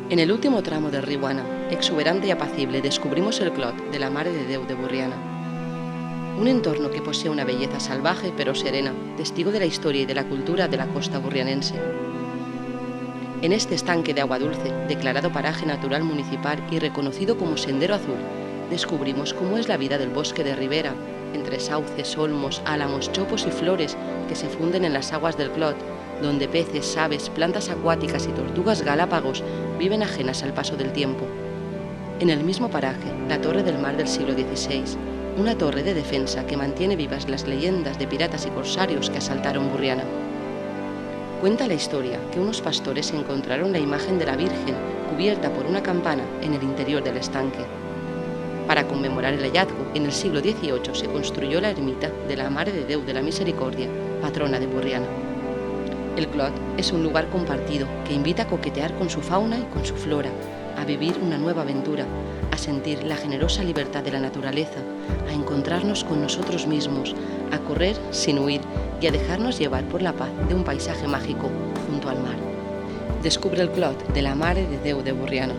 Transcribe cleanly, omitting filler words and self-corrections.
En el último tramo del riu Ana, exuberante y apacible, descubrimos el Clot de la Mare de Déu de Burriana. Un entorno que posee una belleza salvaje pero serena, testigo de la historia y de la cultura de la costa burrianense. En este estanque de agua dulce, declarado paraje natural municipal y reconocido como Sendero Azul, descubrimos cómo es la vida del bosque de ribera, entre sauces, olmos, álamos, chopos y flores que se funden en las aguas del Clot, donde peces, aves, plantas acuáticas y tortugas galápagos viven ajenas al paso del tiempo. En el mismo paraje, la Torre del Mar del siglo XVI, una torre de defensa que mantiene vivas las leyendas de piratas y corsarios que asaltaron Burriana. Cuenta la historia que unos pastores encontraron la imagen de la Virgen cubierta por una campana en el interior del estanque. Para conmemorar el hallazgo, en el siglo XVIII se construyó la ermita de la Mare de Déu de la Misericordia, patrona de Burriana. El Clot es un lugar compartido que invita a coquetear con su fauna y con su flora, a vivir una nueva aventura, a sentir la generosa libertad de la naturaleza, a encontrarnos con nosotros mismos, a correr sin huir y a dejarnos llevar por la paz de un paisaje mágico junto al mar. Descubre el Clot de la Mare de Déu de Burriana.